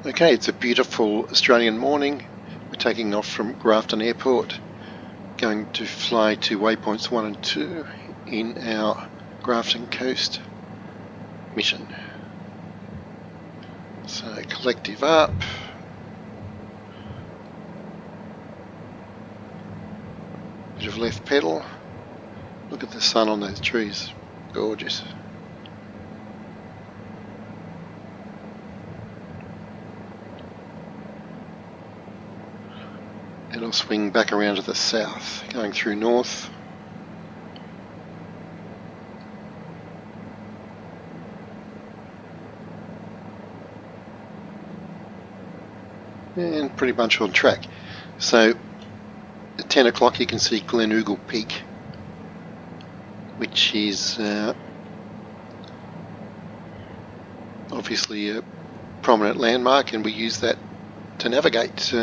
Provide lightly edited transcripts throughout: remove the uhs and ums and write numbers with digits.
Okay, it's a beautiful Australian morning. We're taking off from Grafton Airport, going to fly to waypoints 1 and 2 in our Grafton Coast mission. So collective up, bit of left pedal. Look at the sun on those trees, gorgeous. It'll swing back around to the south, going through north. And pretty much on track. So at 10 o'clock you can see Glen Peak, which is obviously a prominent landmark, and we use that to navigate.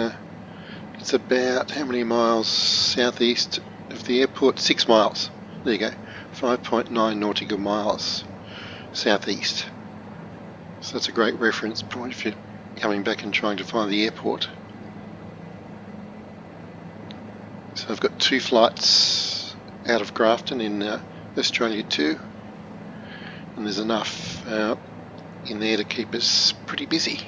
It's about how many miles southeast of the airport? 6 miles. There you go. 5.9 nautical miles southeast. So that's a great reference point if you're coming back and trying to find the airport. So I've got 2 flights out of Grafton in Australia 2, and there's enough in there to keep us pretty busy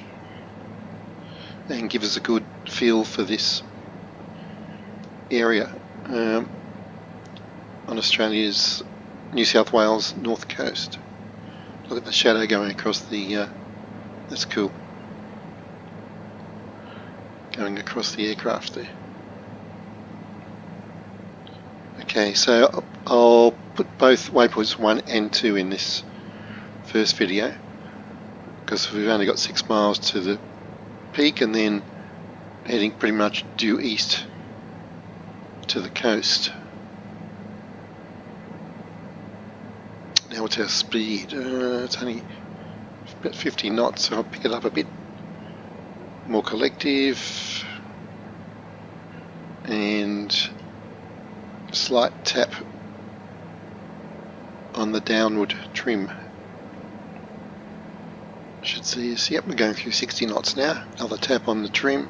and give us a good feel for this area on Australia's New South Wales north coast. Look at the shadow going across the that's cool, going across the aircraft there. Okay, so I'll put both waypoints 1 and 2 in this first video because we've only got 6 miles to the peak and then heading pretty much due east to the coast. Now what's our speed? It's only about 50 knots, so I'll pick it up a bit. More collective and slight tap on the downward trim. Should see us. Yep, we're going through 60 knots now. Another tap on the trim.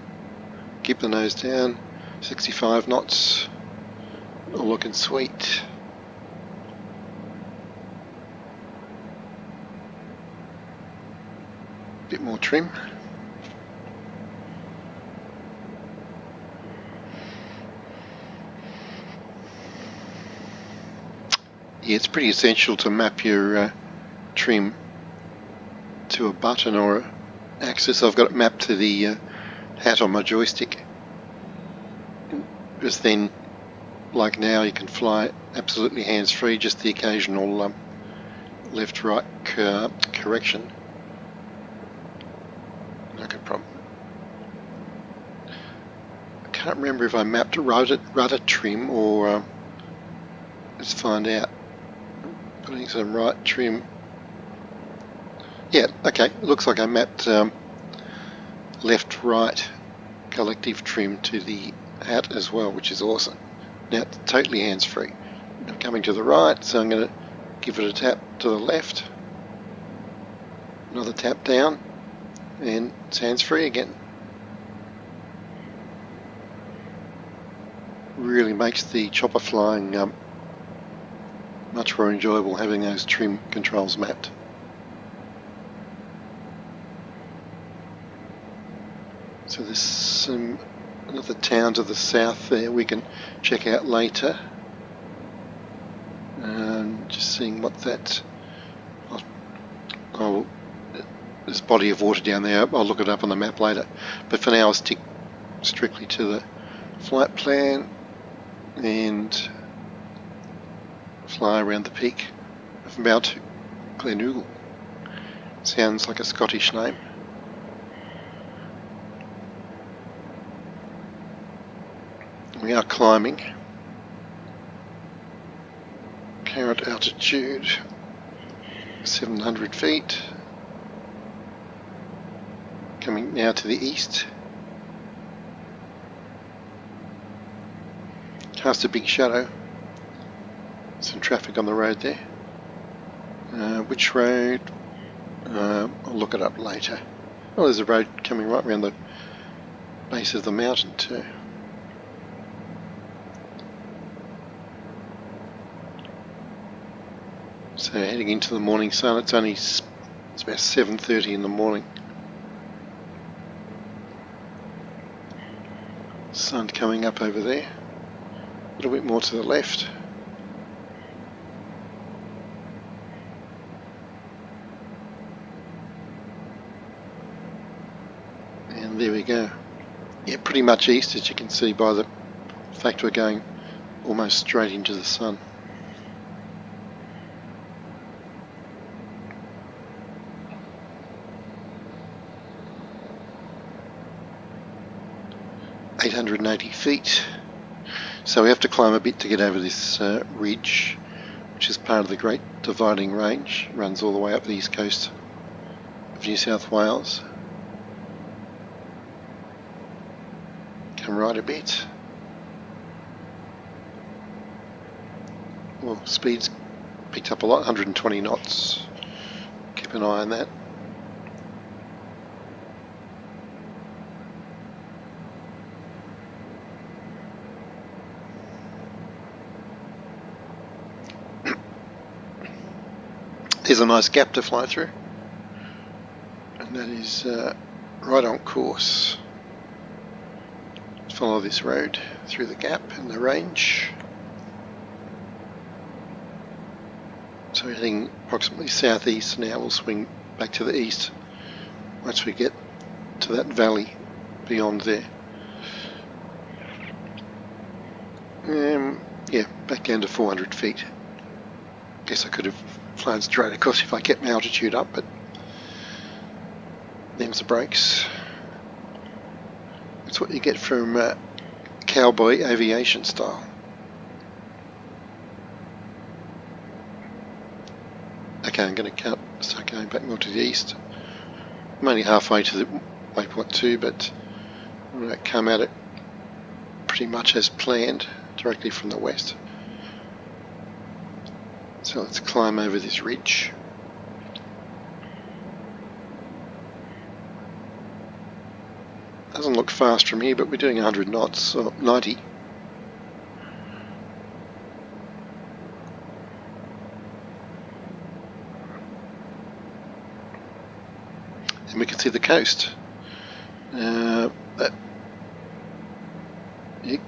Keep the nose down. 65 knots. All looking sweet. Bit more trim. Yeah, it's pretty essential to map your trim to a button or an axis. I've got it mapped to the hat on my joystick, because then, like now, you can fly absolutely hands-free, just the occasional left-right correction. No good problem. I can't remember if I mapped rudder trim or let's find out. Putting some right trim. Yeah, okay, looks like I mapped left-right collective trim to the hat as well, which is awesome. Now it's totally hands-free. I'm coming to the right, so I'm going to give it a tap to the left, another tap down, and it's hands-free again. Really makes the chopper flying much more enjoyable having those trim controls mapped. So there's some another town to the south there we can check out later. Just seeing what that. There's a body of water down there. I'll look it up on the map later. But for now, I'll stick strictly to the flight plan and fly around the peak of Mount Glen. Sounds like a Scottish name. We are climbing. Current altitude 700 feet. Coming now to the east. Cast a big shadow. Some traffic on the road there. Which road? I'll look it up later. Oh, there's a road coming right around the base of the mountain too. So heading into the morning sun. It's about 7:30 in the morning. Sun coming up over there. A little bit more to the left. And there we go. Yeah, pretty much east, as you can see by the fact we're going almost straight into the sun. .880 feet. So we have to climb a bit to get over this ridge, which is part of the Great Dividing Range. Runs all the way up the east coast of New South Wales. Come right a bit. Well, speed's picked up a lot, 120 knots. Keep an eye on that. There's a nice gap to fly through, and that is right on course. Follow this road through the gap and the range. So we're heading approximately southeast now. We'll swing back to the east once we get to that valley beyond there. Yeah, back down to 400 feet. Guess I could have flown straight across if I kept my altitude up, but them's the brakes. That's what you get from cowboy aviation style. Okay, I'm going to start going back more to the east. I'm only halfway to the waypoint 2, but I'm going to come at it pretty much as planned, directly from the west. So let's climb over this ridge. Doesn't look fast from here, but we're doing 100 knots, or 90. And we can see the coast. The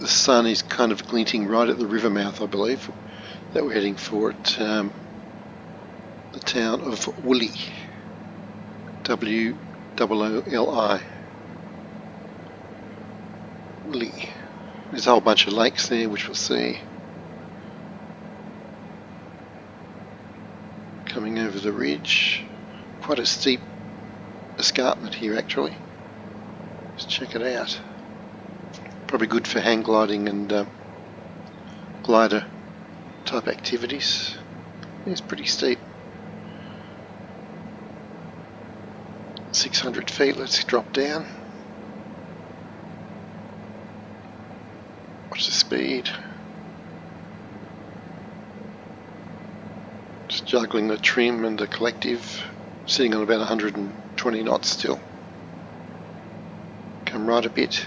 sun is kind of glinting right at the river mouth, I believe, that we're heading for at the town of Woolly. W-O-O-L-I. Woolly. There's a whole bunch of lakes there, which we'll see. Coming over the ridge. Quite a steep escarpment here, actually. Just check it out. Probably good for hang gliding and glider type activities. It's pretty steep. 600 feet, let's drop down. Watch the speed. Just juggling the trim and the collective, sitting on about 120 knots still. Come right a bit.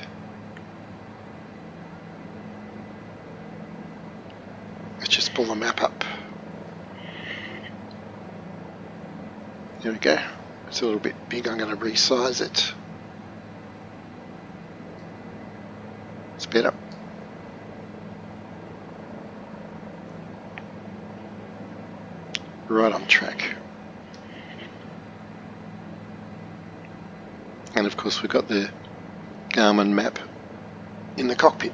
Let's just pull the map up. There we go. It's a little bit big, I'm going to resize it. It's better. Right on track. And of course we've got the Garmin map in the cockpit,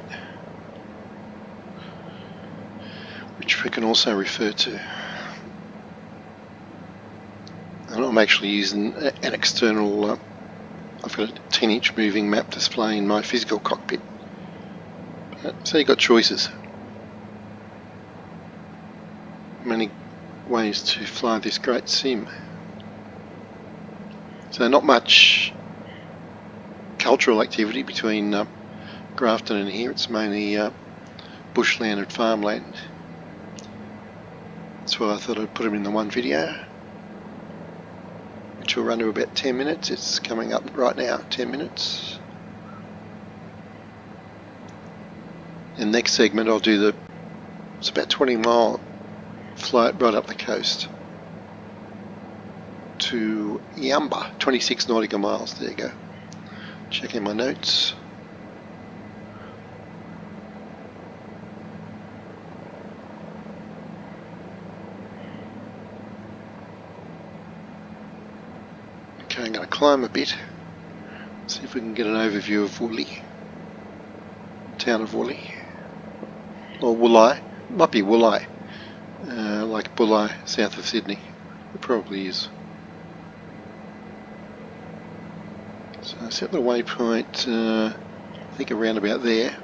which we can also refer to. And I'm actually using an external, I've got a 10-inch moving map display in my physical cockpit. So you've got choices. Many ways to fly this great sim. So not much cultural activity between Grafton and here. It's mainly bushland and farmland. That's why I thought I'd put them in the one video, which will run to about 10 minutes. It's coming up right now, 10 minutes. And next segment I'll do it's about 20-mile flight right up the coast to Yamba, 26 nautical miles. There you go. Checking my notes. Okay, I'm going to climb a bit, see if we can get an overview of Woolly, town of Woolly, or Woolai. Might be Woolai, like Bulli south of Sydney. It probably is. So I set the waypoint, I think around about there.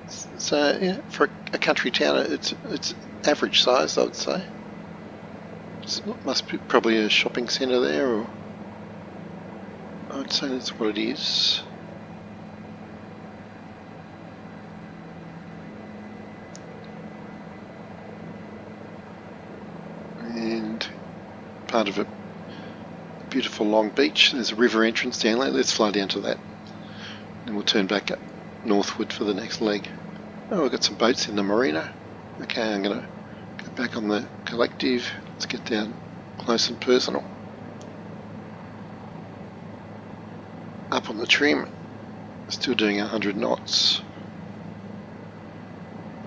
So yeah, for a country town, it's average size, I would say. It must be probably a shopping centre there, or I would say that's what it is. And part of a beautiful long beach. There's a river entrance down there. Let's fly down to that. And we'll turn back up northward for the next leg. Oh, we've got some boats in the marina. Okay, I'm going to go back on the collective. Let's get down close and personal. Up on the trim. Still doing 100 knots.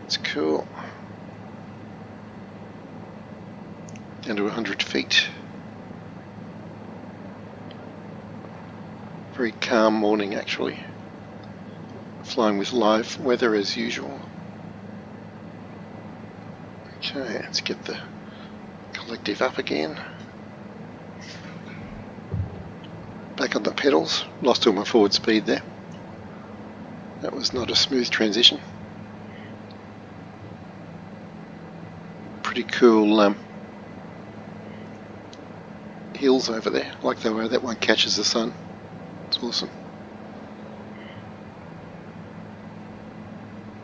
It's cool. Down to 100 feet. Very calm morning actually. Flying with live weather as usual. Okay, let's get the collective up again. Back on the pedals. Lost all my forward speed there. That was not a smooth transition. Pretty cool hills over there, like the way that one catches the sun. It's awesome.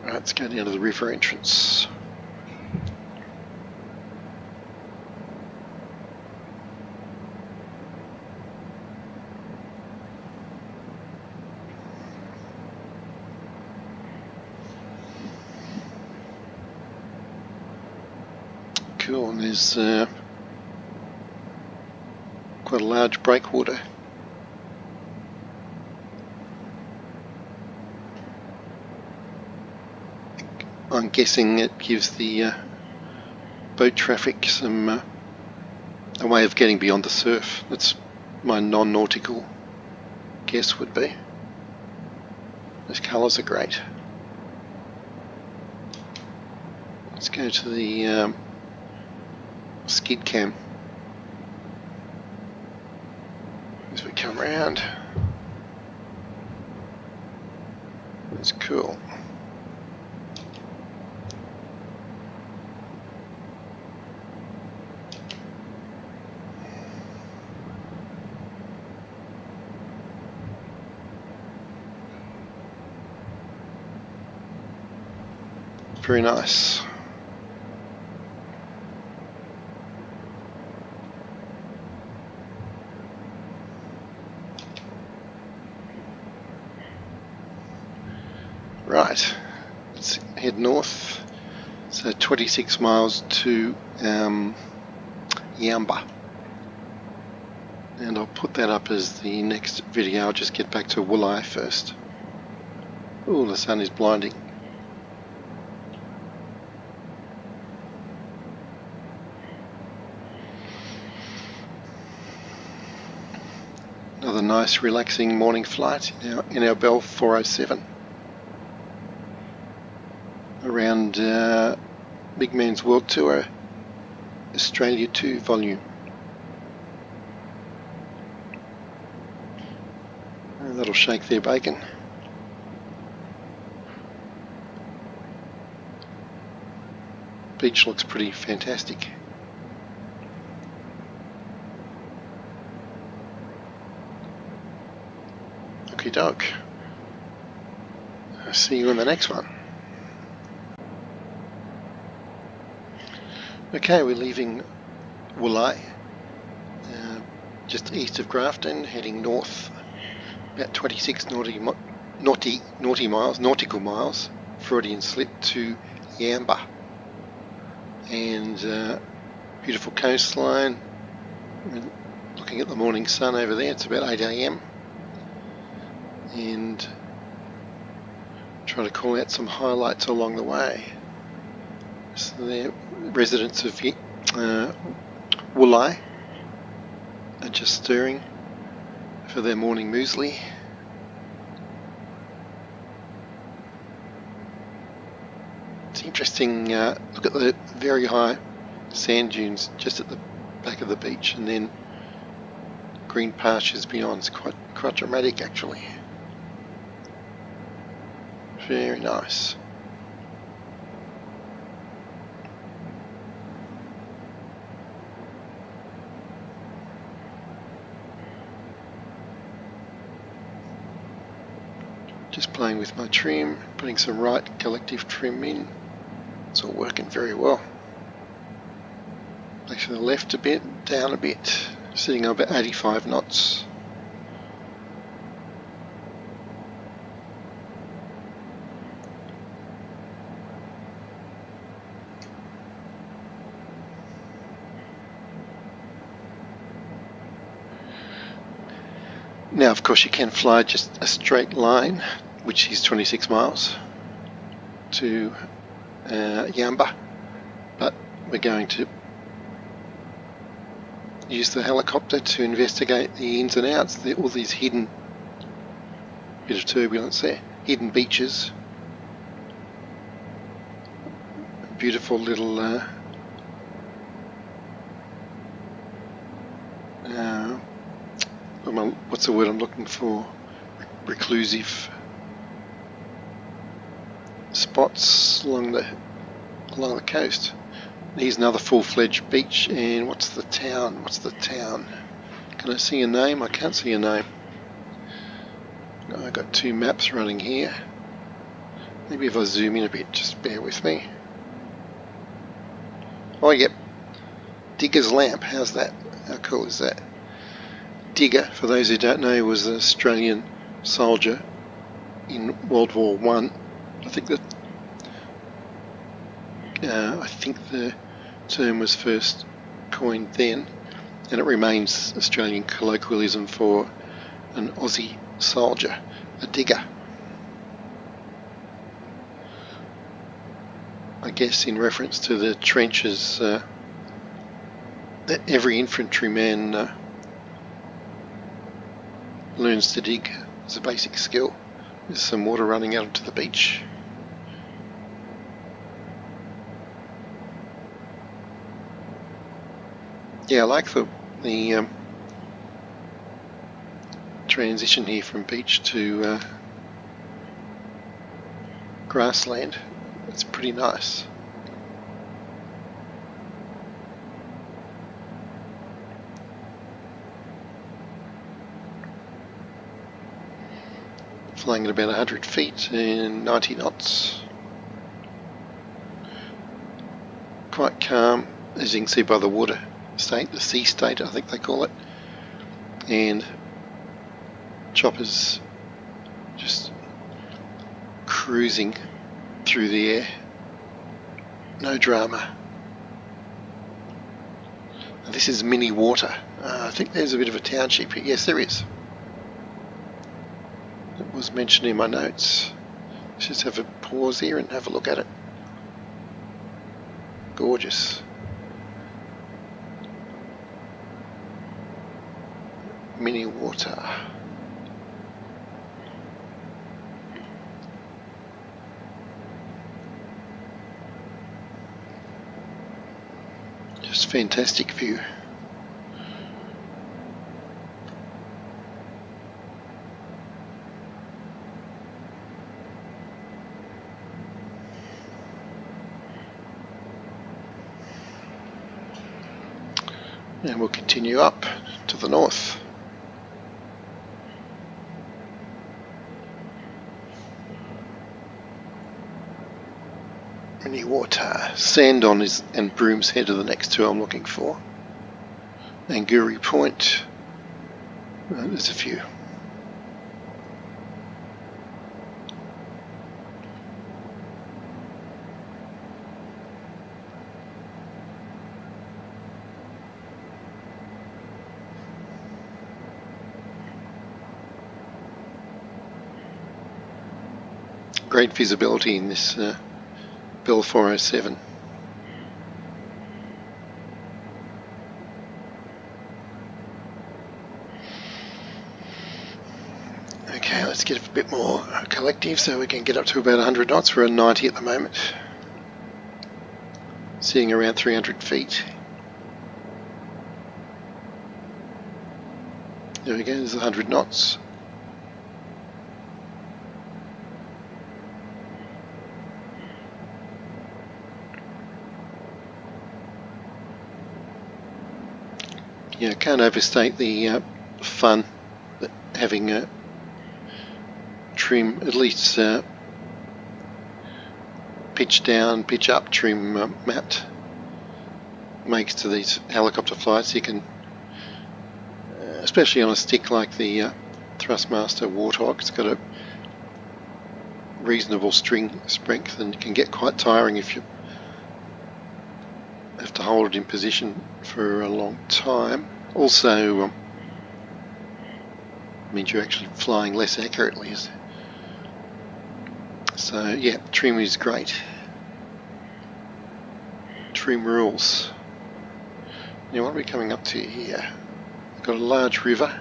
Right, let's go down to the river entrance. Cool, and there's quite a large breakwater. I'm guessing it gives the boat traffic some a way of getting beyond the surf. That's my non-nautical guess would be. Those colours are great. Let's go to the skid cam as we come round. That's cool. Very nice. Right, let's head north. So 26 miles to Yamba. And I'll put that up as the next video. I'll just get back to Woolai first. Oh, the sun is blinding. Another nice relaxing morning flight in our Bell 407 around MiGMan's World Tour Australia 2 volume. And that'll shake their bacon. Beach looks pretty fantastic. Okie doke. I'll see you in the next one. Okay, we're leaving Woolai, just east of Grafton, heading north about 26 nautical miles, Freudian slip, to Yamba. And beautiful coastline. We're looking at the morning sun over there. It's about 8 AM. And trying to call out some highlights along the way. So the residents of Woolai are just stirring for their morning muesli. It's interesting, look at the very high sand dunes just at the back of the beach, and then green pastures beyond. It's quite dramatic actually. Very nice. Just playing with my trim, putting some right collective trim in. It's all working very well. Back to the left a bit, down a bit, sitting on about 85 knots. Now, of course, you can fly just a straight line, which is 26 miles, to Yamba, but we're going to use the helicopter to investigate the ins and outs, all these hidden, bit of turbulence there, hidden beaches, beautiful little what's the word I'm looking for? Reclusive spots along the coast. Here's another full-fledged beach, and what's the town? Can I see a name? I can't see a name. I've got two maps running here. Maybe if I zoom in a bit, just bear with me. Oh yep, Digger's Lamp. How's that? How cool is that? Digger, for those who don't know, was an Australian soldier in World War I. I think the term was first coined then, and it remains Australian colloquialism for an Aussie soldier, a digger. I guess in reference to the trenches that every infantryman learns to dig as a basic skill. There's some water running out onto the beach. Yeah, I like the transition here from beach to grassland. It's pretty nice. Flying at about 100 feet and 90 knots. Quite calm, as you can see by the water state, the sea state I think they call it. And choppers just cruising through the air. No drama. This is mini water. I think there's a bit of a township here. Yes, there is. It was mentioned in my notes. Let's just have a pause here and have a look at it. Gorgeous. Mini water. Just fantastic view. And we'll continue up to the north. Mini water. Sandon and Broom's Head are the next two I'm looking for. Anguri Point. There's a few. Great visibility in this Bell 407. Okay, let's get a bit more collective so we can get up to about 100 knots. We're at 90 at the moment. Sitting around 300 feet. There we go, there's 100 knots. Yeah, can't overstate the fun that having a trim, at least pitch down, pitch up trim mapped makes to these helicopter flights. You can, especially on a stick like the Thrustmaster Warthog, it's got a reasonable string strength and can get quite tiring if you have to hold it in position for a long time. Also means you're actually flying less accurately. So yeah, trim is great. Trim rules. Now what are we coming up to here? We've got a large river.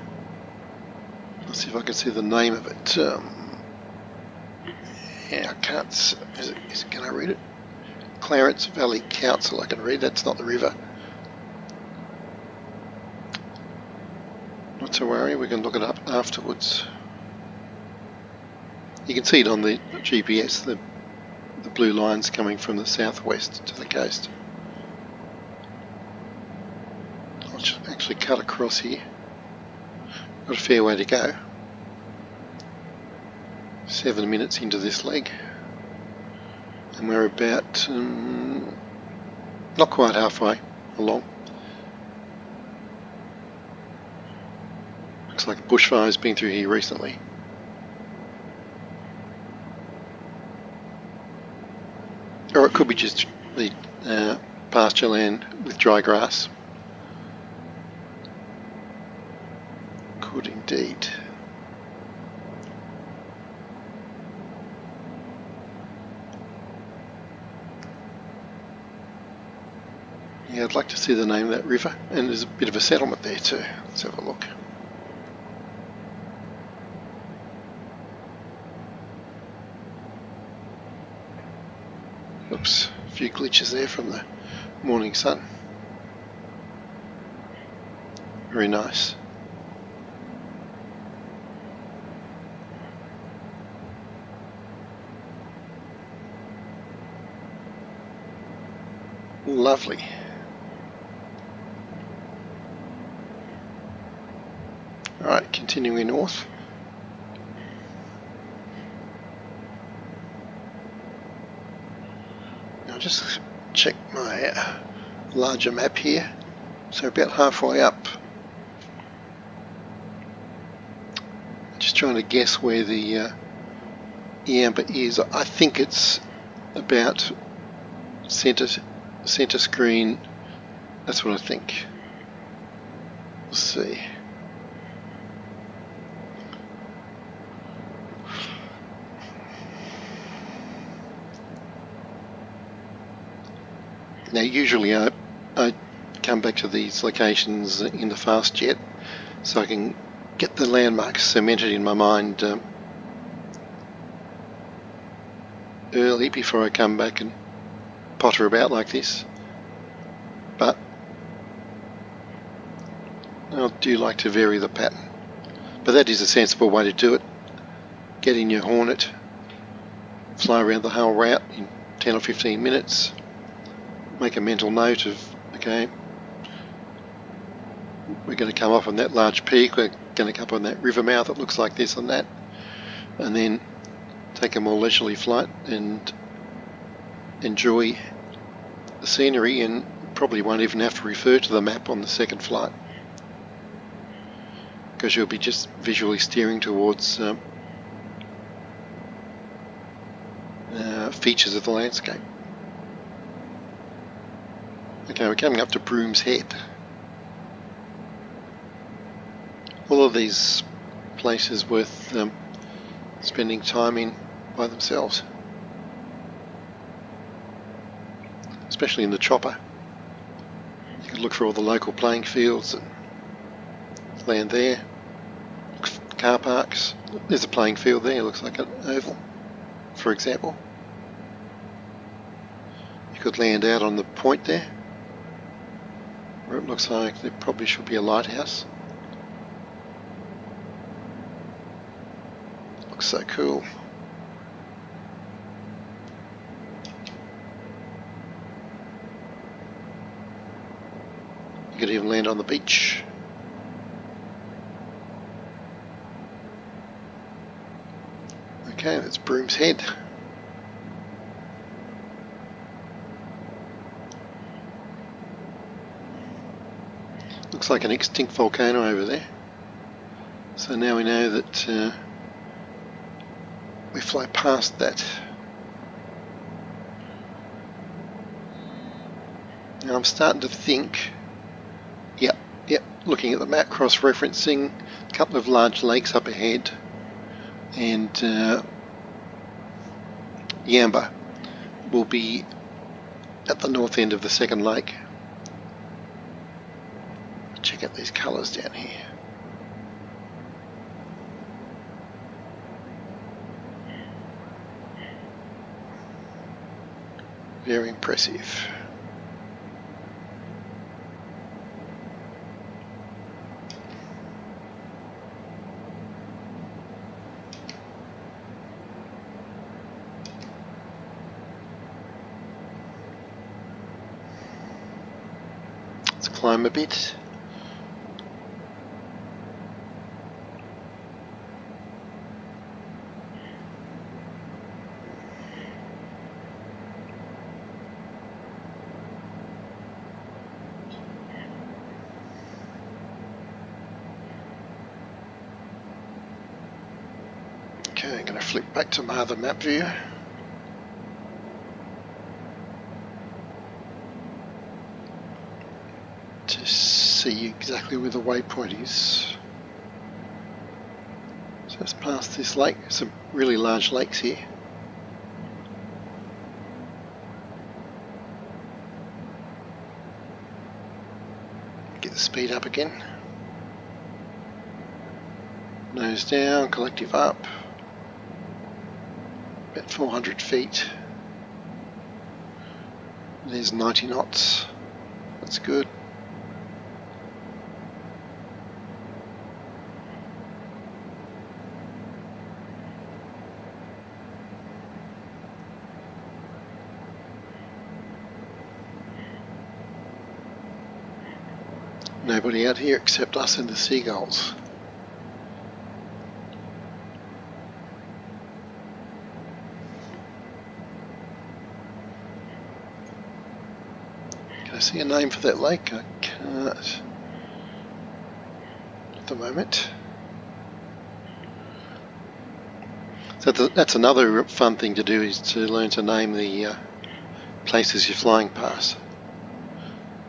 Let's see if I can see the name of it. Yeah, I can't. Is it? Can I read it? Clarence Valley Council. I can read. That's not the river. Not to worry. We can look it up afterwards. You can see it on the GPS. The blue lines coming from the southwest to the coast. I'll just actually cut across here. Got a fair way to go. 7 minutes into this leg. And we're about not quite halfway along. Looks like a bushfire's been through here recently. Or it could be just the pasture land with dry grass. Could indeed. Yeah, I'd like to see the name of that river, and there's a bit of a settlement there too. Let's have a look. Oops, a few glitches there from the morning sun. Very nice. Lovely. Alright, continuing north. Now just check my larger map here. So about halfway up. Just trying to guess where the amber is. I think it's about center screen. That's what I think. We'll see. Now usually I come back to these locations in the fast jet so I can get the landmarks cemented in my mind early before I come back and potter about like this. But I do like to vary the pattern. But that is a sensible way to do it. Get in your Hornet, fly around the whole route in 10 or 15 minutes. Make a mental note of, okay, we're going to come up on that large peak, we're going to come up on that river mouth that looks like this and that, and then take a more leisurely flight and enjoy the scenery, and probably won't even have to refer to the map on the second flight. because you'll be just visually steering towards features of the landscape. Okay, we're coming up to Broom's Head. All of these places worth spending time in by themselves, especially in the chopper. You can look for all the local playing fields and land there. Car parks. There's a playing field there, looks like an oval, for example. You could land out on the point there, where it looks like there probably should be a lighthouse. Looks so cool. You could even land on the beach. Okay, that's Broom's Head. Looks like an extinct volcano over there. So now we know that we fly past that. Now I'm starting to think, yep, looking at the map, cross-referencing a couple of large lakes up ahead, and Yamba will be at the north end of the second lake. Check out these colours down here. Very impressive. Let's climb a bit. Okay, I'm going to flip back to my other map view. To see exactly where the waypoint is. So it's past this lake, some really large lakes here. Get the speed up again. Nose down, collective up. About 400 feet. There's 90 knots. That's good. Nobody out here except us and the seagulls. Can I see a name for that lake? I can't at the moment. So that's another fun thing to do, is to learn to name the places you're flying past.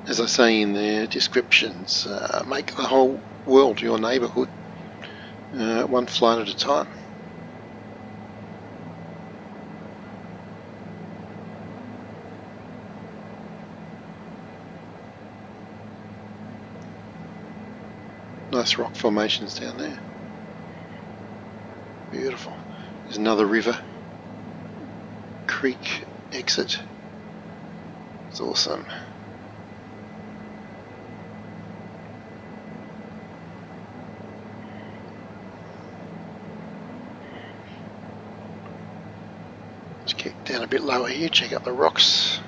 As I say in the descriptions, make the whole world your neighbourhood, one flight at a time. Nice rock formations down there. Beautiful. There's another river, creek exit. It's awesome. Let's kick down a bit lower here, check out the rocks.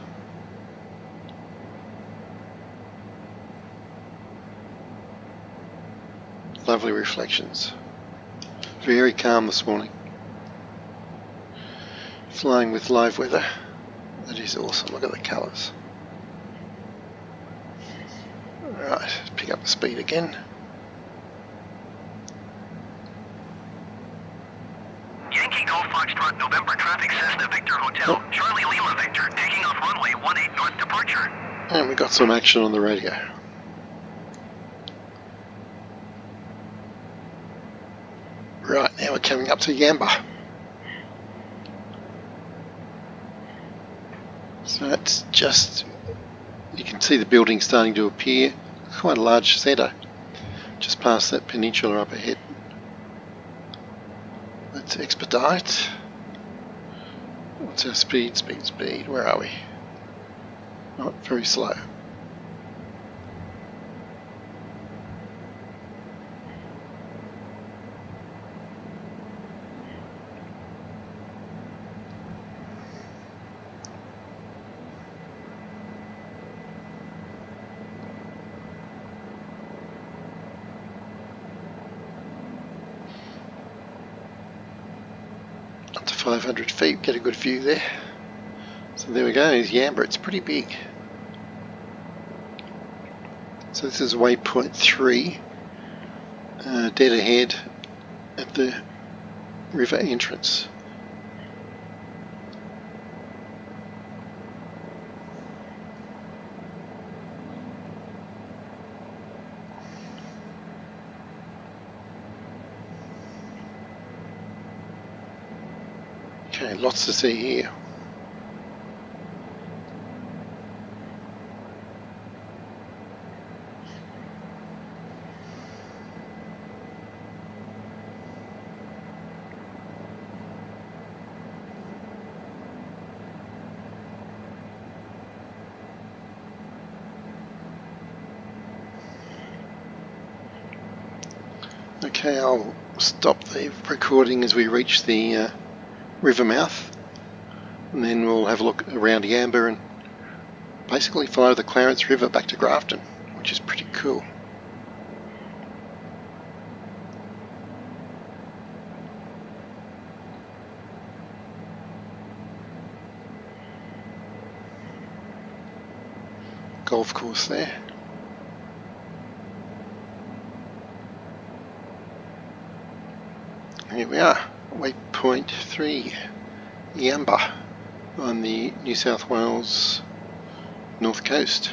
Lovely reflections. Very calm this morning. Flying with live weather. That is awesome. Look at the colours. Alright, pick up the speed again. Golf Foxtrot November traffic Cessna Victor Hotel. Charlie Lima Victor taking off runway 18 north departure. And we got some action on the radio. Right, now we're coming up to Yamba. So it's just, you can see the building starting to appear. Quite a large centre, just past that peninsula up ahead. Let's expedite. What's our speed? Speed. Where are we? Not very slow. Up to 500 feet, get a good view there. So there we go, is Yamba. It's pretty big. So this is waypoint 3, dead ahead at the river entrance. Okay, lots to see here. Okay, I'll stop the recording as we reach the river mouth, and then we'll have a look around Yamba and basically follow the Clarence River back to Grafton, which is pretty cool. Golf course there. Here we are, waypoint 3, Yamba, on the New South Wales north coast.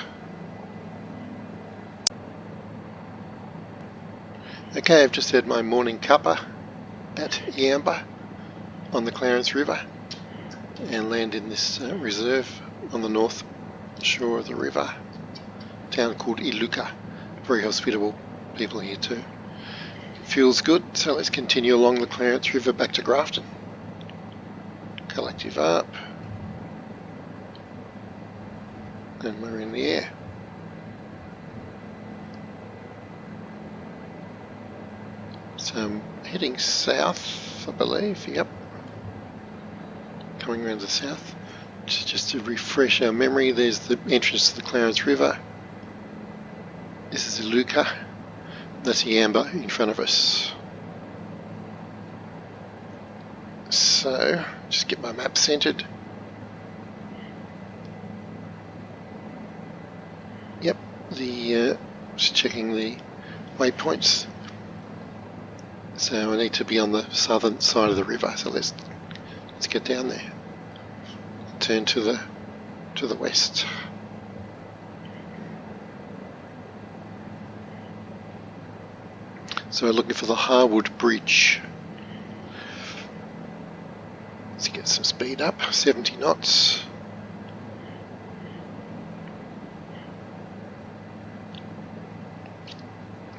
Okay, I've just had my morning cuppa at Yamba on the Clarence River and land in this reserve on the north shore of the river, a town called Iluka. Very hospitable people here too. Feels good, so let's continue along the Clarence River back to Grafton. Collective up. And we're in the air. So I'm heading south, I believe, yep. Coming around the south. Just to refresh our memory, there's the entrance to the Clarence River. This is Iluka. That's Yamba in front of us. So, just get my map centered. Yep, just checking the waypoints. So I need to be on the southern side of the river. So let's get down there. Turn to the west. So we're looking for the Harwood Bridge. Let's get some speed up, 70 knots.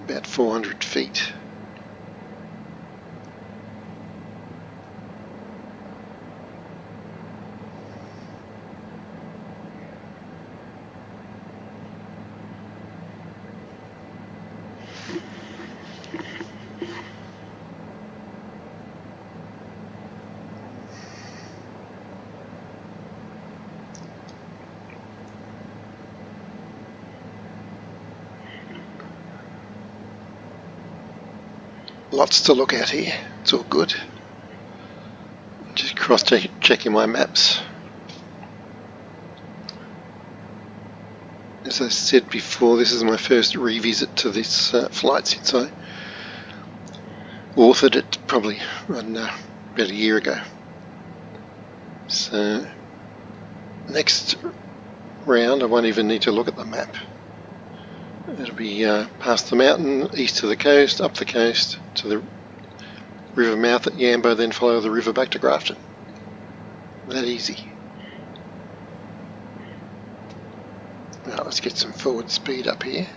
About 400 feet. Lots to look at here, it's all good. Just cross-checking my maps. As I said before, this is my first revisit to this flight since I authored it probably, I don't know, about a year ago. So next round I won't even need to look at the map. It'll be past the mountain, east to the coast, up the coast to the river mouth at Yambo, then follow the river back to Grafton. That easy. Now let's get some forward speed up here.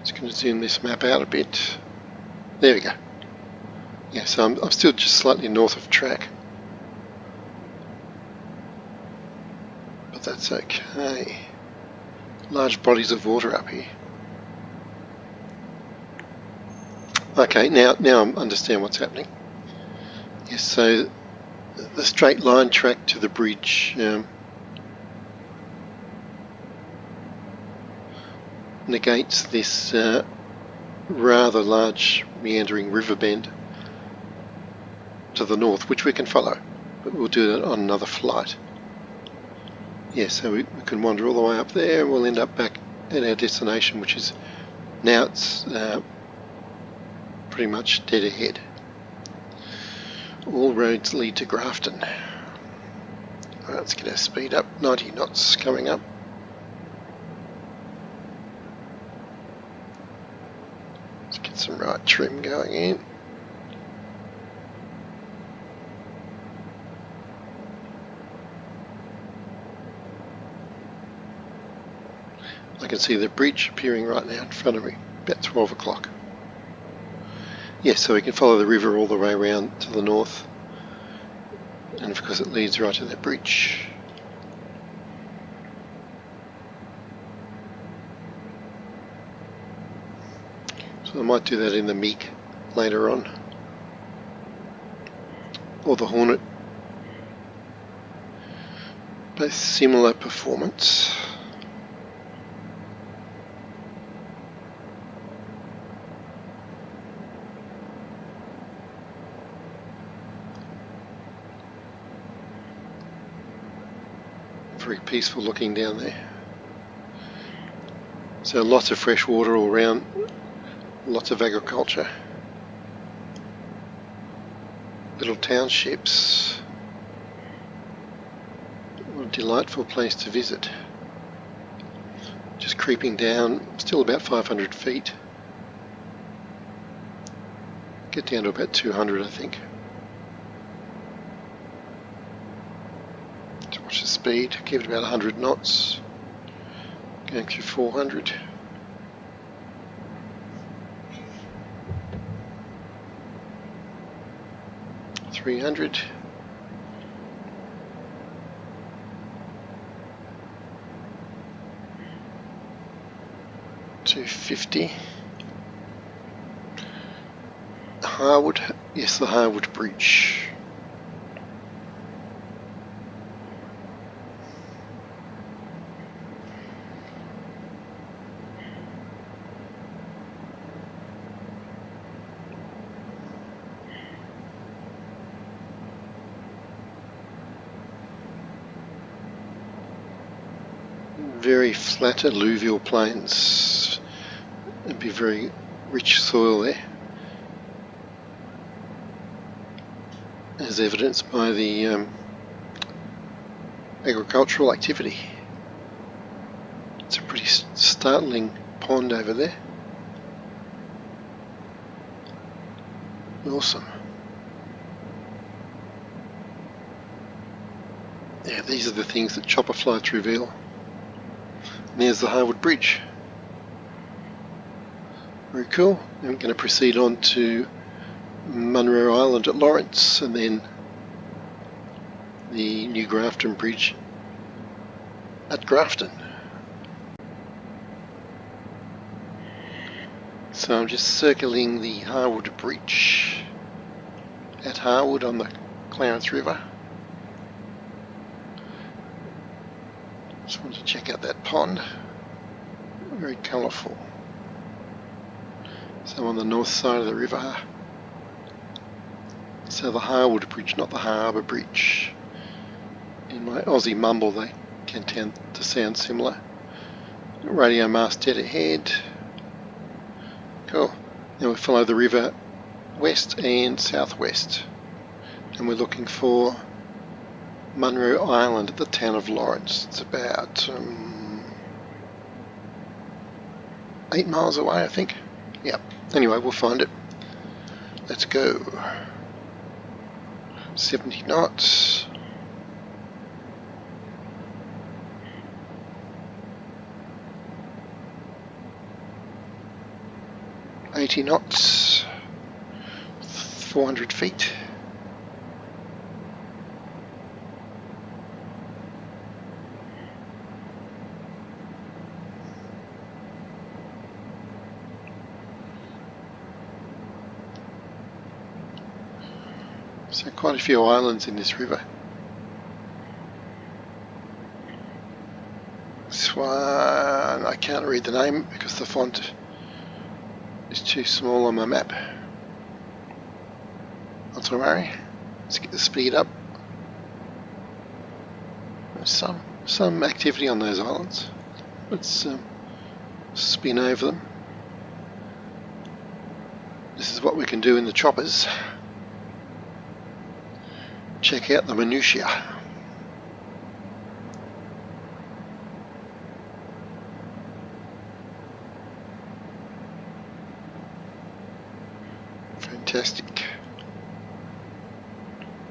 Just going to zoom this map out a bit. There we go. Yeah, so I'm still just slightly north of track. But that's okay. Large bodies of water up here. Okay, now I understand what's happening. Yes, so the straight line track to the bridge negates this rather large meandering river bend to the north, which we can follow, but we'll do that on another flight. Yeah, so we can wander all the way up there and we'll end up back at our destination, which is now it's pretty much dead ahead. All roads lead to Grafton. Right, let's get our speed up, 90 knots coming up. Let's get some right trim going in. I can see the bridge appearing right now in front of me, about 12 o'clock. Yes, so we can follow the river all the way around to the north, and of course it leads right to that bridge. So I might do that in the MiG later on, or the Hornet. Both similar performance. Very peaceful looking down there. So lots of fresh water all around, lots of agriculture. Little townships. What a delightful place to visit. Just creeping down, still about 500 feet. Get down to about 200, I think. Watch the speed, give it about 100 knots, going through 400. $300. $250. Harwood, yes, the Harwood Bridge. Very flat alluvial plains. It'd be very rich soil there, as evidenced by the agricultural activity. It's a pretty startling pond over there. Awesome. Yeah, these are the things that chopper flights reveal. And there's the Harwood Bridge. Very cool. I'm going to proceed on to Munro Island at Lawrence, and then the New Grafton Bridge at Grafton. So I'm just circling the Harwood Bridge at Harwood on the Clarence River. Just wanted to check out that pond. Very colourful. So on the north side of the river. So the Harwood Bridge, not the Harbour Bridge. In my Aussie mumble they can tend to sound similar. Radio mast dead ahead. Cool. Now we follow the river west and southwest and we're looking for Munro Island at the town of Lawrence. It's about 8 miles away, I think. Yep. Anyway, we'll find it. Let's go. 70 knots. $80 knots. 400 feet. So quite a few islands in this river. This one, I can't read the name because the font is too small on my map. Not to worry. Let's get the speed up. There's some activity on those islands. Let's spin over them. This is what we can do in the choppers. Check out the minutiae. Fantastic.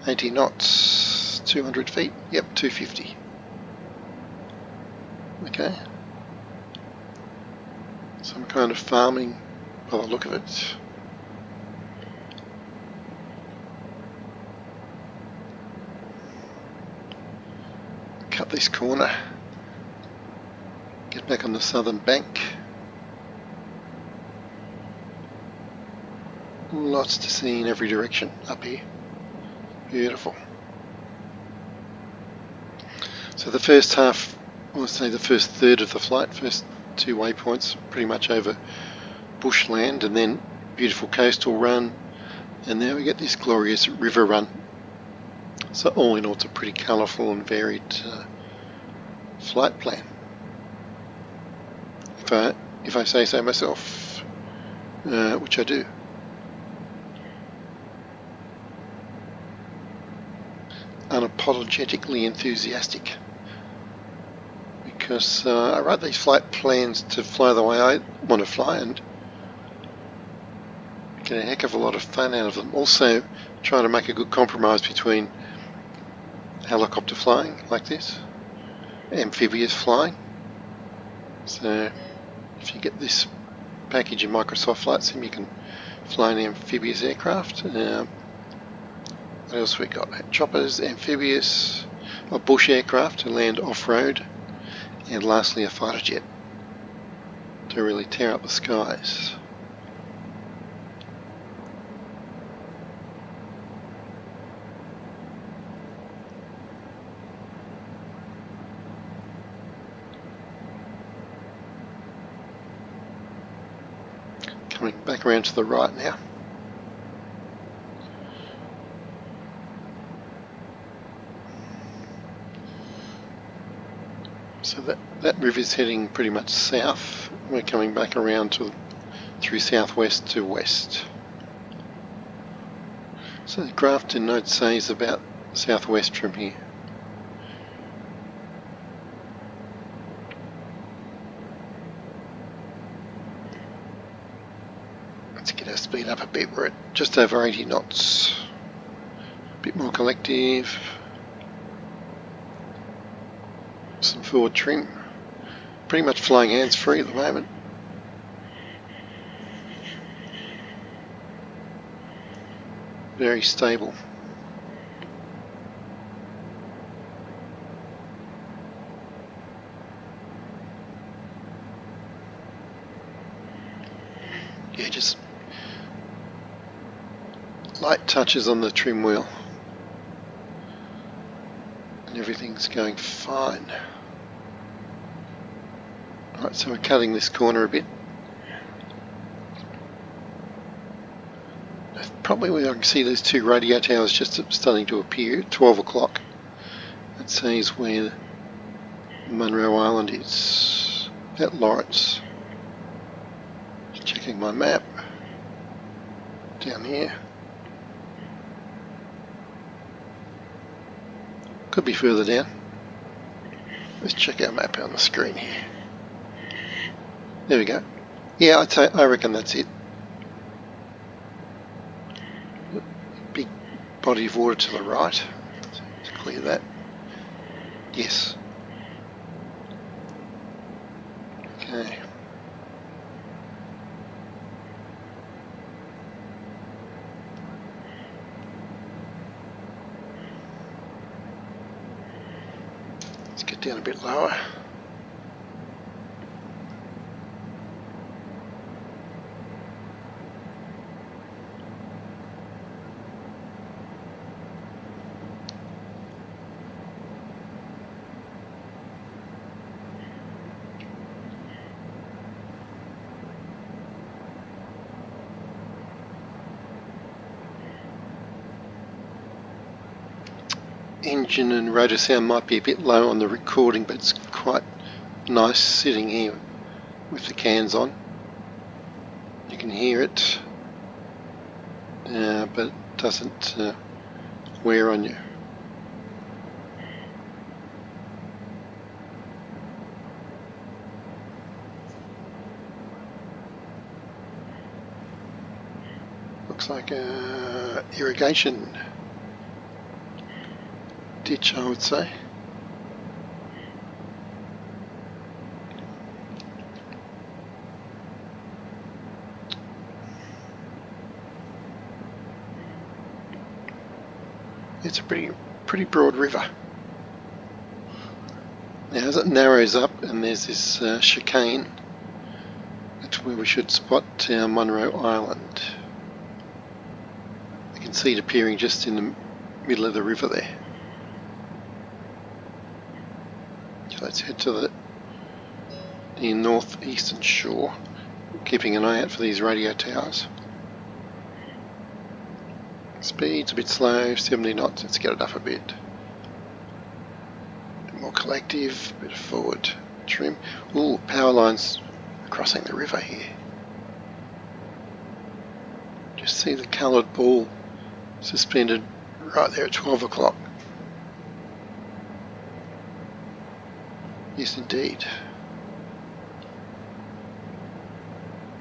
80 knots, 200 feet. Yep, 250. Okay. Some kind of farming by the look of it. Cut this corner. Get back on the southern bank. Lots to see in every direction up here. Beautiful. So the first half, I would say the first third of the flight, first 2 waypoints, pretty much over bushland, and then beautiful coastal run, and now we get this glorious river run. So all in all, it's a pretty colourful and varied flight plan, if I say so myself, which I do. Unapologetically enthusiastic, because I write these flight plans to fly the way I want to fly and get a heck of a lot of fun out of them. Also trying to make a good compromise between helicopter flying like this, amphibious flying. So if you get this package in Microsoft Flight Sim, you can fly an amphibious aircraft. What else we got? Choppers, amphibious, a bush aircraft to land off-road, and lastly a fighter jet to really tear up the skies. Coming back around to the right now. So that river's heading pretty much south. We're coming back around through southwest to west. So Grafton, I'd say, is about southwest from here. Let's get our speed up a bit. We're at just over 80 knots. A bit more collective. Some forward trim. Pretty much flying hands free at the moment. Very stable. Yeah, just light touches on the trim wheel. And everything's going fine. Alright, so we're cutting this corner a bit. Probably where I can see those 2 radio towers just starting to appear at 12 o'clock. That says where Munro Island is, at Lawrence. Just checking my map. Down here. Could be further down. Let's check our map on the screen here. There we go. Yeah, I reckon that's it. Big body of water to the right. Let's clear that. Yes. Okay. Let's get down a bit lower. Engine and rotor sound might be a bit low on the recording, but it's quite nice sitting here with the cans on. You can hear it, but it doesn't wear on you. Looks like irrigation ditch, I would say. It's a pretty broad river. Now as it narrows up and there's this chicane, that's where we should spot our Monroe Island. You can see it appearing just in the middle of the river there. So let's head to the northeastern shore, keeping an eye out for these radio towers. Speed's a bit slow, 70 knots, let's get it up a bit. A bit more collective, a bit of forward trim. Ooh, power lines crossing the river here. Just see the coloured ball suspended right there at 12 o'clock. Yes, indeed.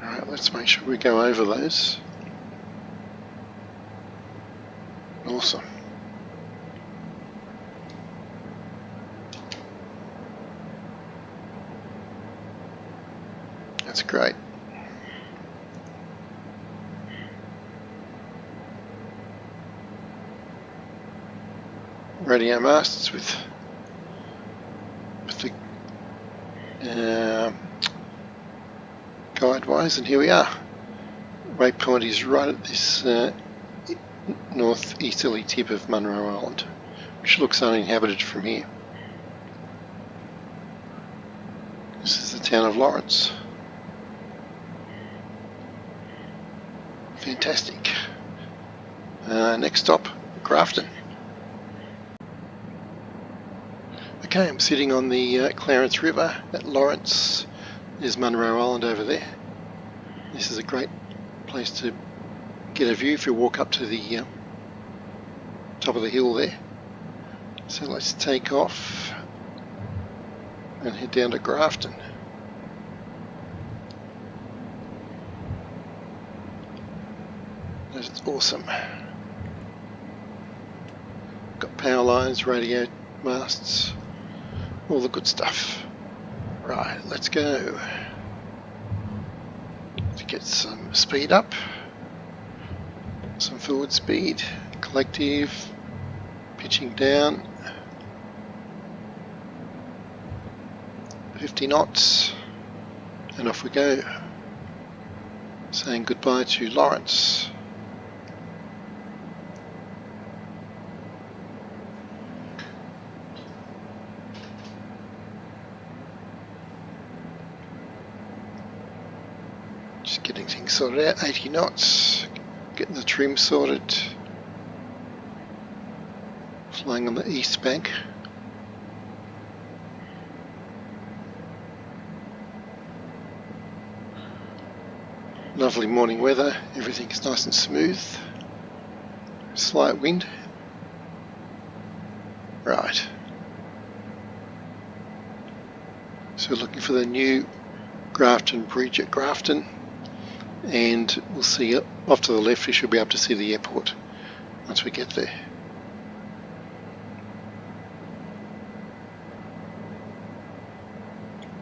Alright, let's make sure we go over those. Awesome. That's great. Radio masts with the guide wires, and here we are. Waypoint is right at this northeasterly tip of Monroe Island, which looks uninhabited from here. This is the town of Lawrence. Fantastic. Next stop, Grafton. Okay, I'm sitting on the Clarence River at Lawrence. There's Monroe Island over there. This is a great place to get a view if you walk up to the top of the hill there. So let's take off and head down to Grafton. That's awesome. Got power lines, radio masts, all the good stuff. Right, let's go. To get some speed up, some forward speed, collective, pitching down, 50 knots, and off we go. Saying goodbye to Lawrence. Just getting things sorted out, 80 knots, getting the trim sorted, flying on the east bank. Lovely morning weather, everything's nice and smooth, slight wind. Right, So we're looking for the new Grafton Bridge at Grafton, and we'll see it off to the left. We should be able to see the airport once we get there.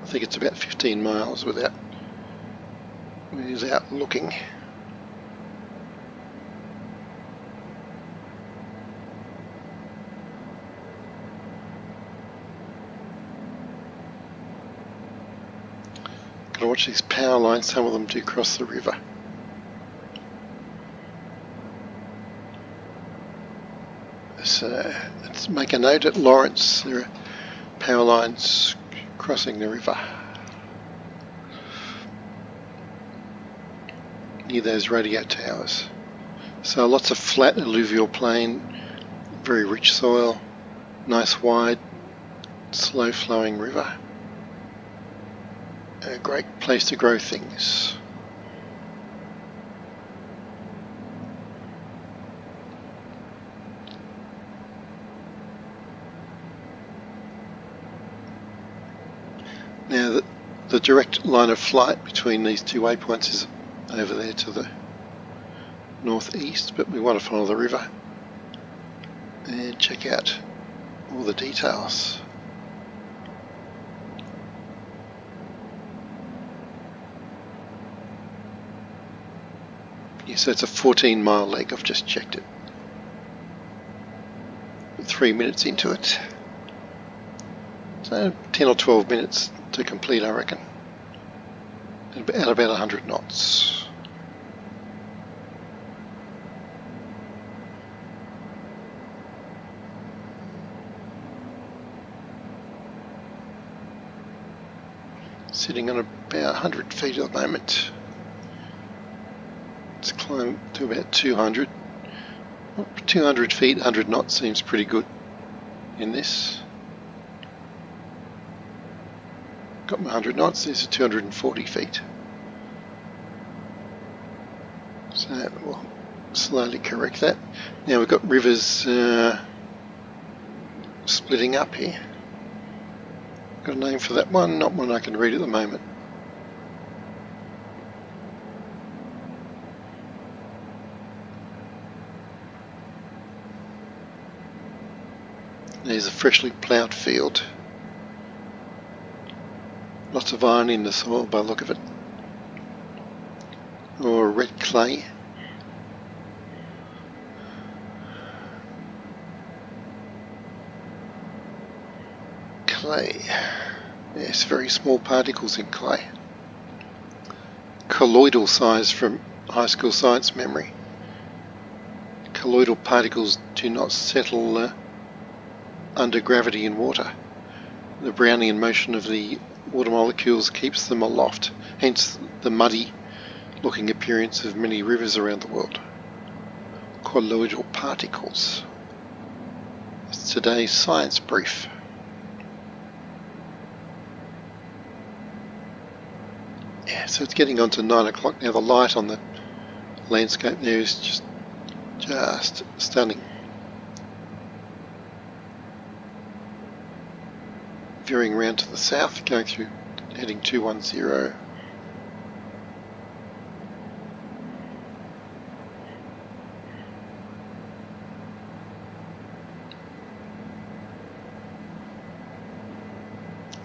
I think it's about 15 miles without looking. Gotta watch these power lines, some of them do cross the river. So let's make a note at Lawrence, there are power lines crossing the river near those radio towers. So lots of flat alluvial plain, very rich soil, nice wide, slow flowing river. A great place to grow things. Now the direct line of flight between these two waypoints is over there to the northeast, but we want to follow the river and check out all the details. Yeah, so it's a 14-mile leg, I've just checked it. 3 minutes into it. So 10 or 12 minutes to complete, I reckon. At about 100 knots. Sitting on about 100 feet at the moment. Let's climb to about 200. 200 feet, 100 knots seems pretty good in this. Got my 100 knots, there's a 240 feet. So we'll slowly correct that. Now we've got rivers splitting up here. Got a name for that one, not one I can read at the moment. There's a freshly ploughed field. Lots of iron in the soil by the look of it. Or red clay. Clay. Yes, very small particles in clay. Colloidal size from high school science memory. Colloidal particles do not settle under gravity in water. The Brownian motion of the water molecules keeps them aloft, hence the muddy looking appearance of many rivers around the world. Colloidal particles. It's today's science brief. Yeah, so it's getting on to 9 o'clock now. The light on the landscape there is just stunning. Veering around to the south, going through, heading 210.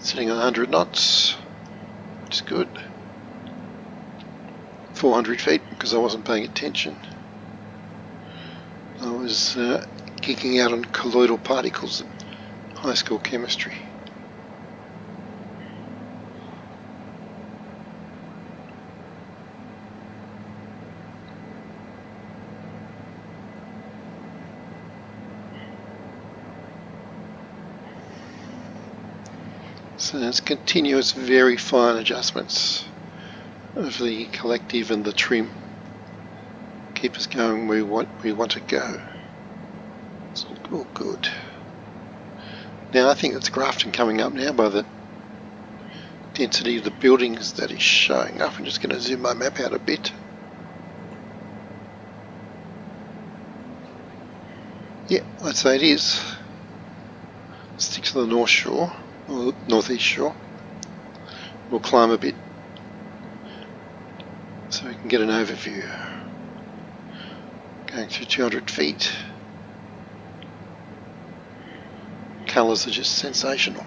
Sitting on 100 knots, which is good. 400 feet, because I wasn't paying attention. I was geeking out on colloidal particles at high school chemistry. So it's continuous, very fine adjustments of the collective and the trim. Keep us going where we want to go. It's all good. Now I think it's Grafton coming up now by the density of the buildings that is showing up. I'm just going to zoom my map out a bit. Yeah, I'd say it is. Stick to the north shore, or northeast shore. We'll climb a bit so we can get an overview. Going through 200 feet. Colours are just sensational.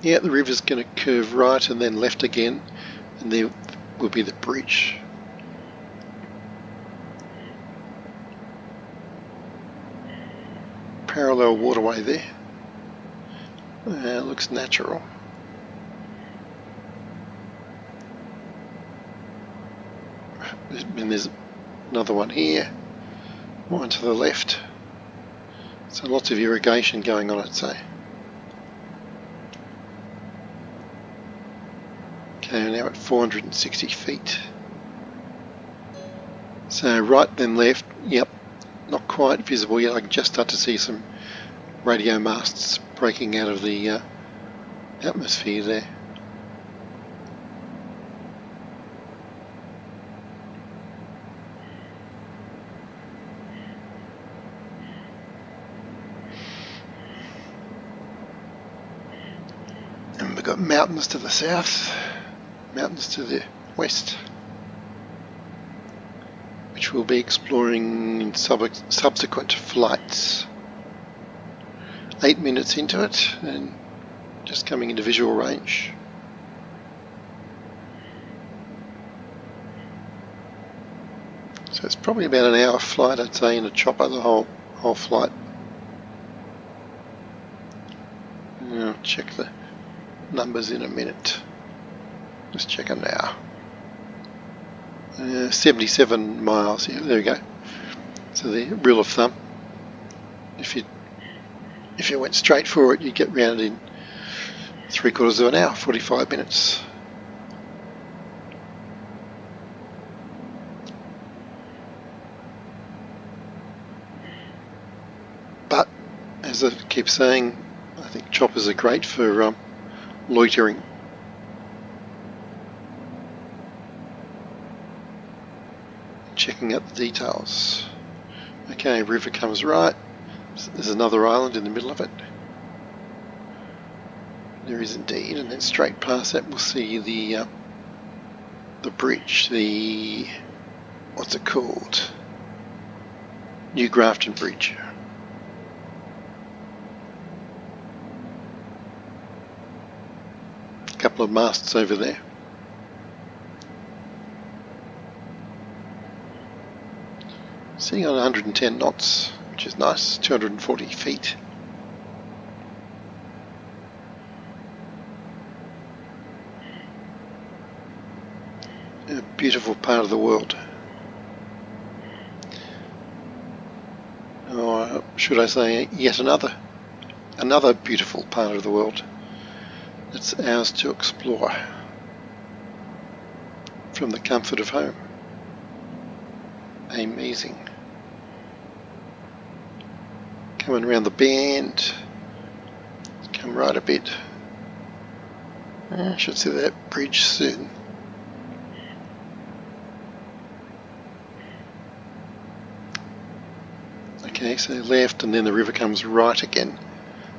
Yeah, the river's going to curve right and then left again, and there will be the bridge. Parallel waterway there. It looks natural. And there's another one here, one to the left. So lots of irrigation going on, I'd say. Okay, we're now at 460 feet. So right then left, yep, not quite visible yet. I can just start to see some radio masts breaking out of the atmosphere there. And we've got mountains to the south, mountains to the west, which we'll be exploring in subsequent flights. 8 minutes into it and just coming into visual range. So it's probably about an hour flight, I'd say, in a chopper, the whole flight. I'll check the numbers in a minute. Just check them now. 77 miles, yeah, there we go. So the rule of thumb, if you went straight for it, you'd get round in 3/4 of an hour, 45 minutes. But, as I keep saying, I think choppers are great for loitering. Checking out the details. Okay, river comes right. There's another island in the middle of it. There is indeed, and then straight past that we'll see the bridge, what's it called? New Grafton Bridge. A couple of masts over there. Sitting on 110 knots, which is nice, 240 feet. A beautiful part of the world. Or should I say yet another beautiful part of the world. It's ours to explore from the comfort of home. Amazing. Coming around the bend, come right a bit. I should see that bridge soon. Okay, so left and then the river comes right again.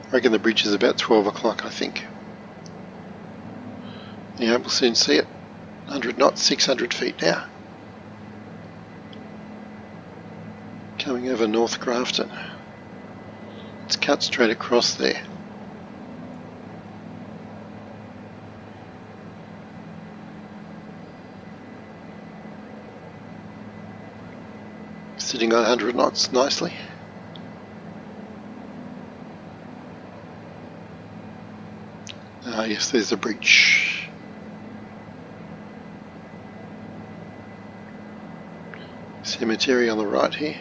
I reckon the bridge is about 12 o'clock, I think. Yeah, we'll soon see it. 100 knots, 600 feet now. Coming over North Grafton. It's cut straight across there. Sitting on 100 knots nicely. Ah yes, there's the bridge. Cemetery on the right here.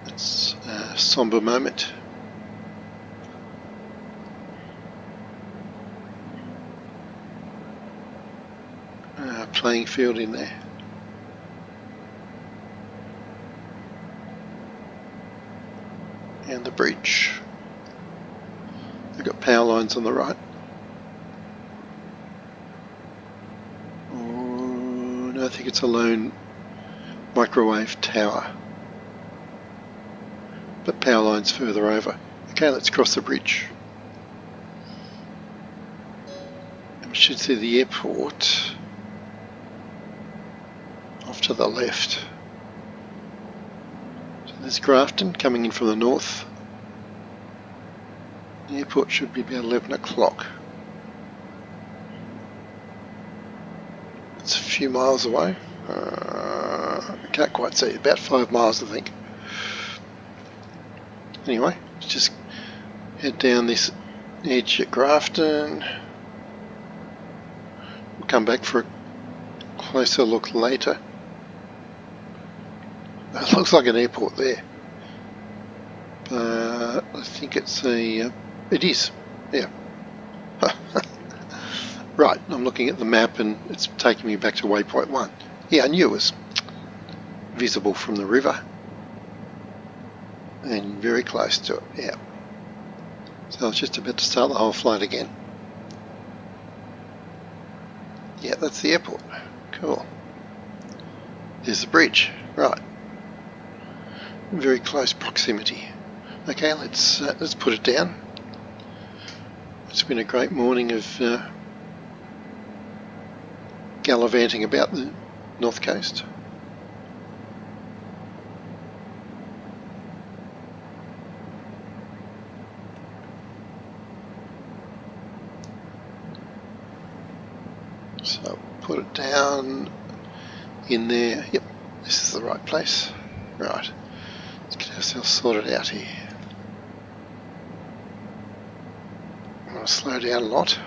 It's a somber moment. Playing field in there. And the bridge. We've got power lines on the right. Oh, no, I think it's a lone microwave tower. But power line's further over. Okay, let's cross the bridge. We should see the airport off to the left. So there's Grafton coming in from the north. The airport should be about 11 o'clock. It's a few miles away. I can't quite see, about 5 miles I think. Anyway, let's just head down this edge at Grafton. We'll come back for a closer look later. It looks like an airport there, but I think it's a, it is, yeah. Right, I'm looking at the map and it's taking me back to waypoint 1. Yeah, I knew it was visible from the river and very close to it, yeah. So I was just about to start the whole flight again. Yeah, that's the airport. Cool. There's the bridge, right. Very close proximity. Okay, let's put it down. It's been a great morning of gallivanting about the north coast. So put it down in there. Yep, this is the right place. Right, let's get ourselves sorted out here. I'm going to slow down a lot.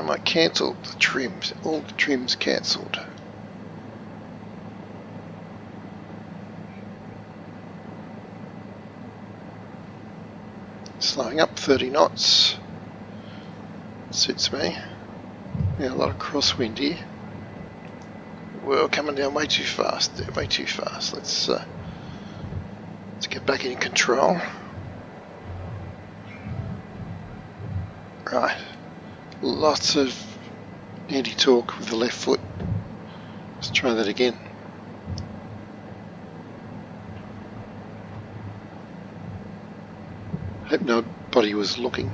I cancelled the trims, all the trims cancelled. Slowing up 30 knots. Suits me. Yeah, a lot of crosswind here. We're coming down way too fast. They're way too fast. Let's get back in control. Right. Lots of anti-torque with the left foot. Let's try that again. Hope nobody was looking.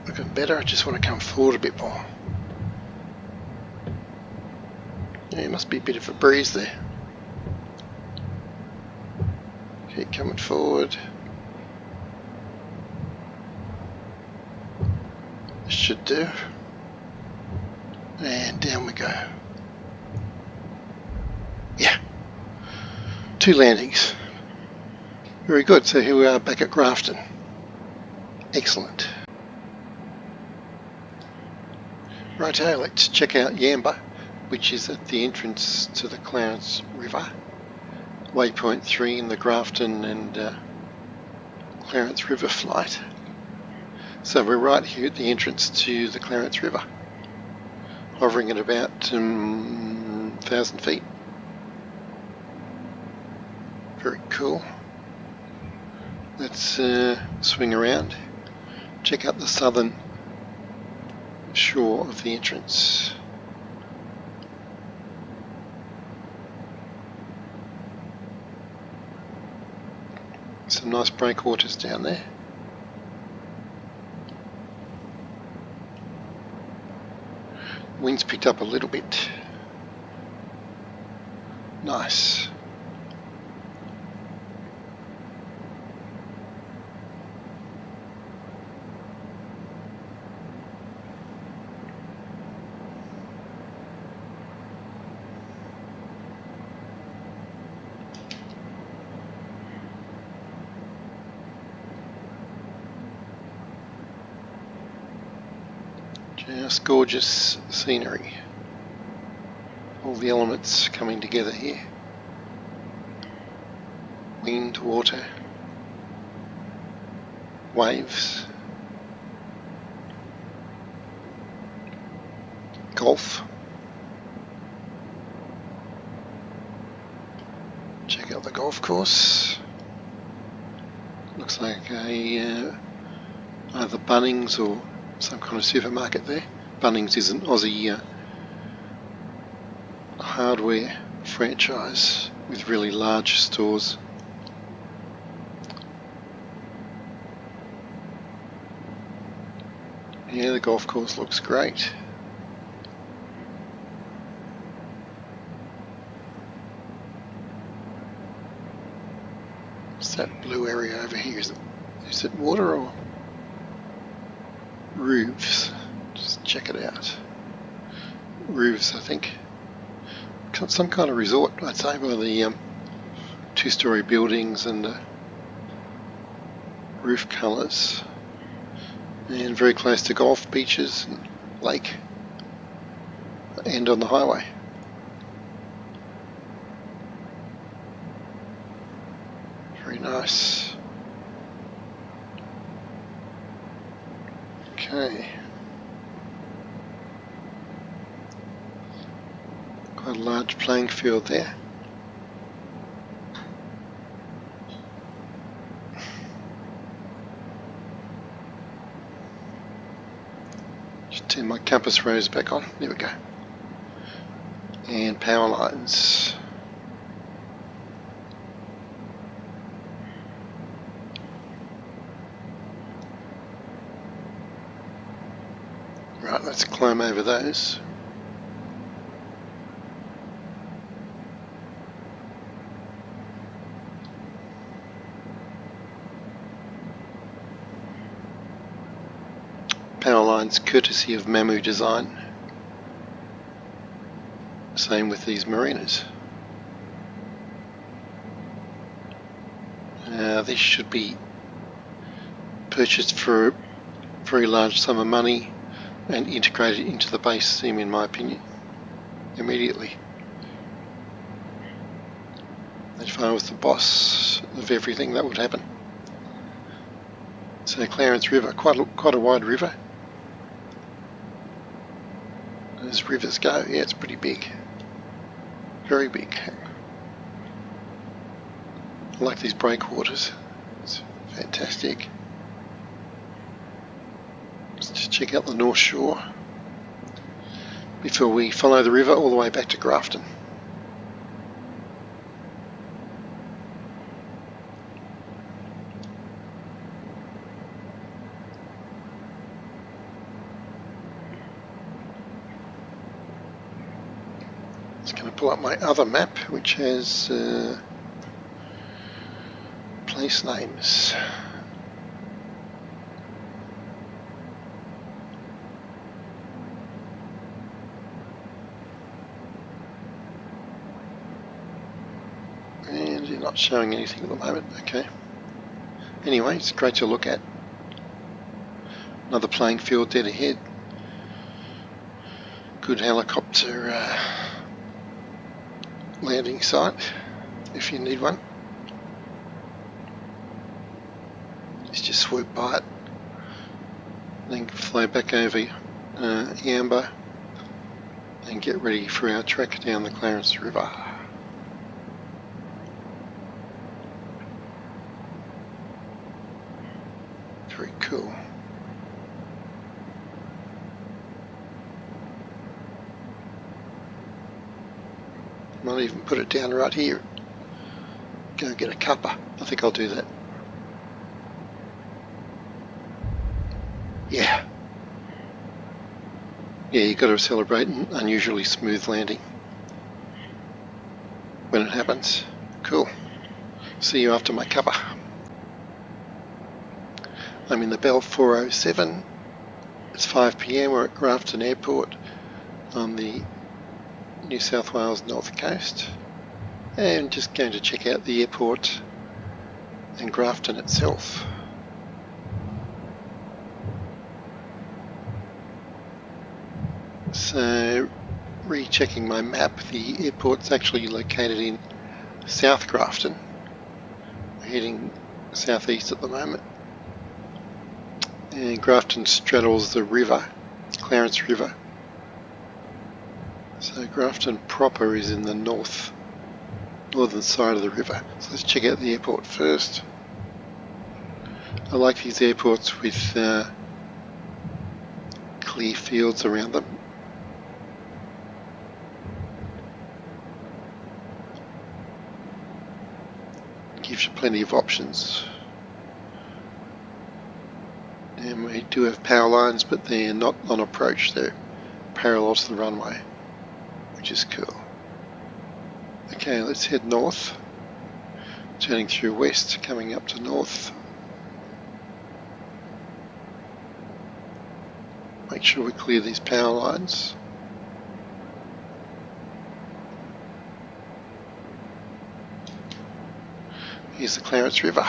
Looking better, I just want to come forward a bit more. Yeah, it must be a bit of a breeze there. Keep coming forward. This should do. And down we go. Yeah. 2 landings. Very good. So here we are back at Grafton. Excellent. Righto, let's check out Yamba, which is at the entrance to the Clarence River. Waypoint 3 in the Grafton and Clarence River flight. So we're right here at the entrance to the Clarence River, hovering at about 1,000 feet. Very cool. Let's swing around, check out the southern shore of the entrance. Some nice breakwaters down there. Wind's picked up a little bit. Nice. Just gorgeous scenery All the elements coming together here. Wind, water, waves, golf. Check out the golf course. Looks like a either Bunnings or some kind of supermarket there. Bunnings is an Aussie hardware franchise with really large stores. Yeah, the golf course looks great. What's that blue area over here? Is it water or roofs? Just check it out. Roofs, I think. Some kind of resort, I'd say, by the two-story buildings and the roof colours. And very close to golf, beaches, and lake, and on the highway. Very nice. Okay. Quite a large playing field there. Just turn my compass rose back on. There we go. And power lines. Right, let's climb over those. Power lines courtesy of MSFS design. Same with these marinas. This should be purchased for a very large sum of money and integrated into the base sim, in my opinion, immediately. If I was the boss of everything, that would happen. So Clarence River, quite a wide river. As rivers go, yeah, it's pretty big. Very big. I like these breakwaters. It's fantastic. Let's just check out the North Shore before we follow the river all the way back to Grafton. Just going to pull up my other map, which has place names. And you're not showing anything at the moment, okay. Anyway, it's great to look at. Another playing field dead ahead. Good helicopter landing site if you need one. Just swoop by it, then fly back over Yamba and get ready for our trek down the Clarence River. Very cool. Might even put it down right here. Go get a cuppa. I think I'll do that. Yeah. Yeah, you've got to celebrate an unusually smooth landing when it happens. Cool. See you after my cuppa. I'm in the Bell 407. It's 5 PM. We're at Grafton Airport on the New South Wales North Coast. And just going to check out the airport and Grafton itself. So rechecking my map, the airport's actually located in South Grafton. We're heading southeast at the moment. And Grafton straddles the river, Clarence River. So Grafton proper is in the northern side of the river. So let's check out the airport first. I like these airports with clear fields around them. Gives you plenty of options. And we do have power lines, but they're not on approach, they're parallel to the runway, which is cool. Okay, let's head north, turning through west, coming up to north. Make sure we clear these power lines. Here's the Clarence River.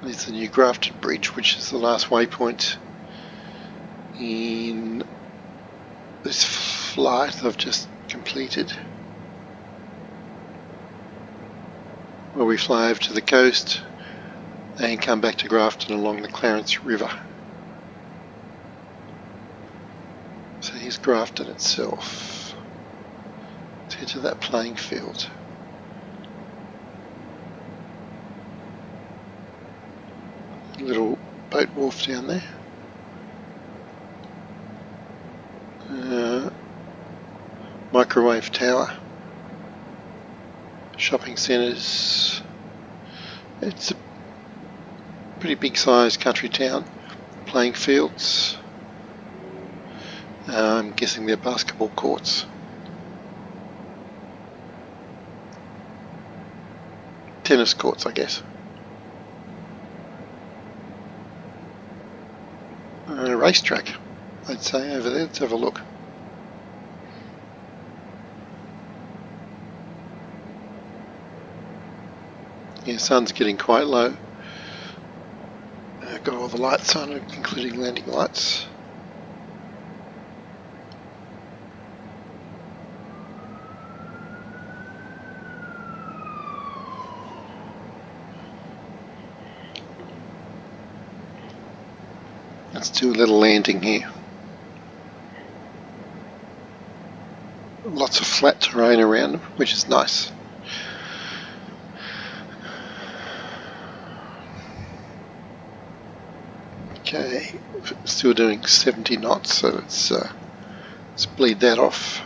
There's the new Grafton Bridge, which is the last waypoint in this flight I've just completed, where we fly over to the coast and come back to Grafton along the Clarence River. So here's Grafton itself. Let's head to that playing field. Little boat wharf down there. Microwave tower. Shopping centres. It's a pretty big sized country town. Playing fields. I'm guessing they're basketball courts. Tennis courts, I guess. A racetrack, I'd say, over there. Let's have a look. Yeah, sun's getting quite low. Got all the lights on, including landing lights. Let's do a little landing here. Lots of flat terrain around, which is nice. Okay, still doing 70 knots, so let's bleed that off.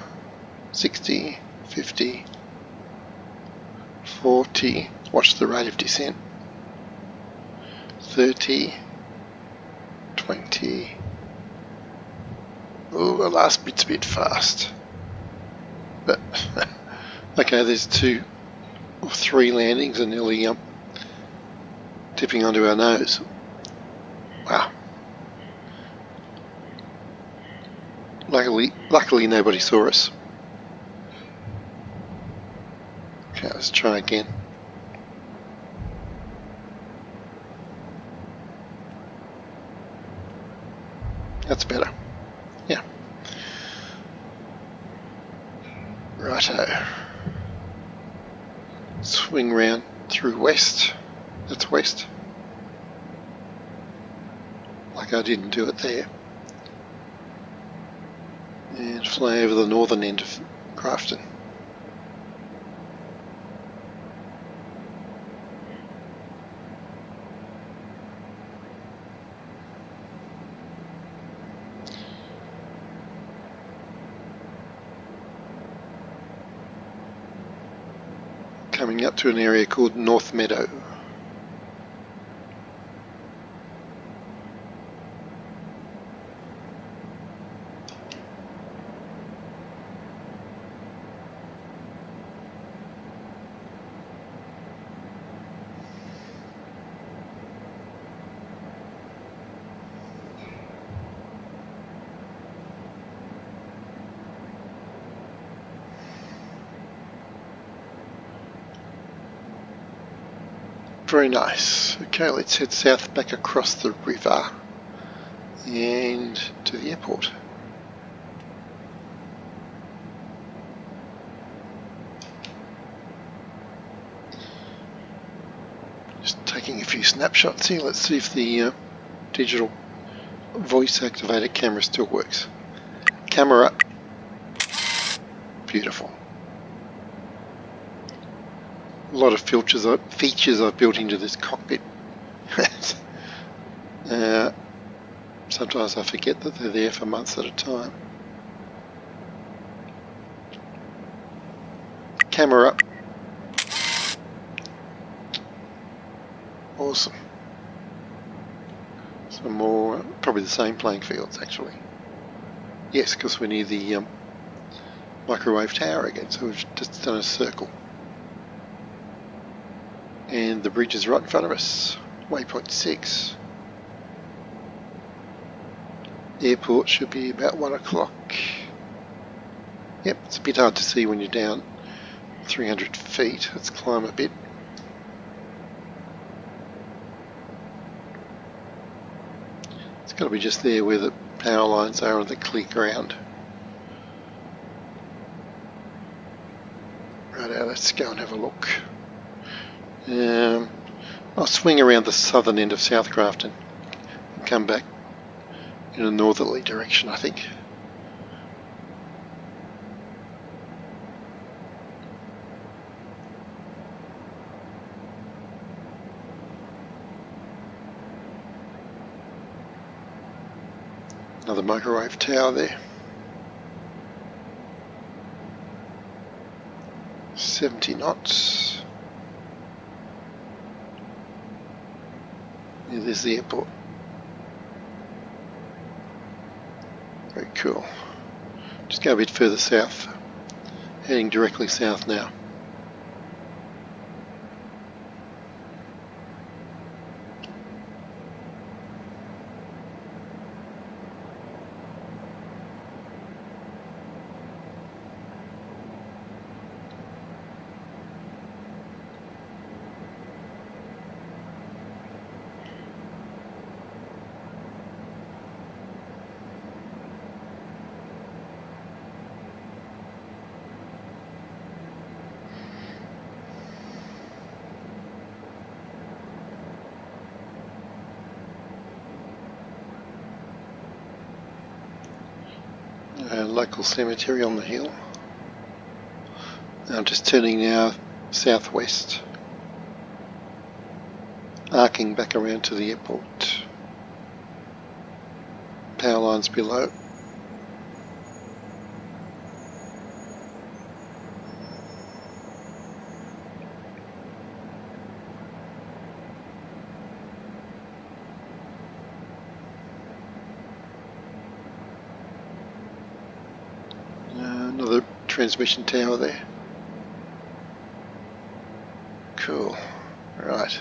60, 50, 40, watch the rate of descent. 30, 20. Oh, the last bit's a bit fast. But, okay, there's 2 or 3 landings and nearly tipping onto our nose. Wow. Luckily nobody saw us. Okay, let's try again. That's better. Yeah. Righto. Swing round through west. That's west. Like I didn't do it there. And fly over the northern end of Grafton. Coming up to an area called North Meadow. Very nice. Okay, let's head south back across the river and to the airport. Just taking a few snapshots here. Let's see if the digital voice activated camera still works. Camera up. Beautiful. A lot of features I've built into this cockpit. Sometimes I forget that they're there for months at a time. Camera up. Awesome. Some more, probably the same playing fields actually. Yes, because we're near the microwave tower again, so we've just done a circle. And the bridge is right in front of us. Waypoint 6. Airport should be about 1 o'clock. Yep, it's a bit hard to see when you're down 300 feet. Let's climb a bit. It's got to be just there where the power lines are on the clear ground. Righto, let's go and have a look. I'll swing around the southern end of South Grafton and come back in a northerly direction, I think. Another microwave tower there. 70 knots. Yeah, there's the airport. Very cool. Just go a bit further south. Heading directly south now. Local cemetery on the hill. I'm just turning now southwest, arcing back around to the airport. Power lines below. Another transmission tower there. Cool. Right.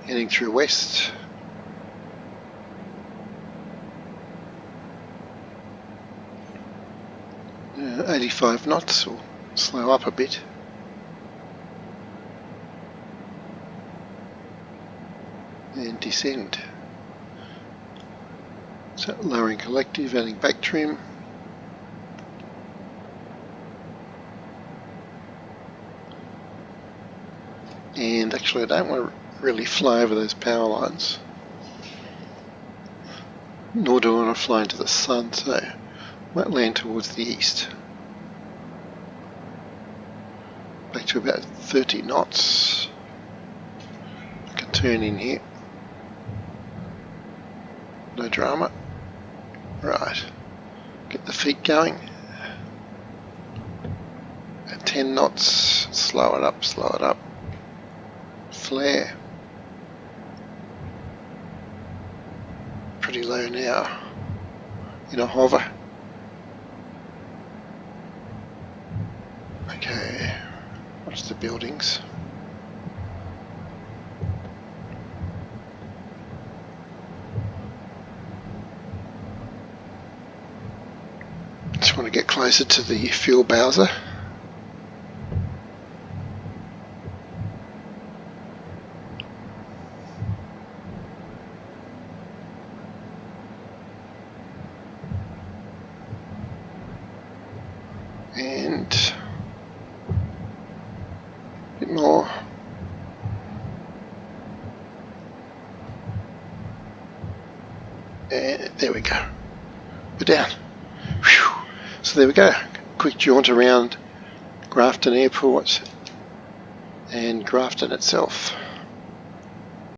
Heading through west. Uh, 85 knots, will slow up a bit. And descend. So lowering collective, adding back trim. And actually I don't want to really fly over those power lines. Nor do I want to fly into the sun, so I might land towards the east. Back to about 30 knots. I can turn in here. No drama. Right, get the feet going. At 10 knots, slow it up, flare. Pretty low now, in a hover. Okay, watch the buildings. Just want to get closer to the fuel bowser. and a bit more. And there we go. We're down. Whew. So there we go. Quick jaunt around Grafton Airport and Grafton itself.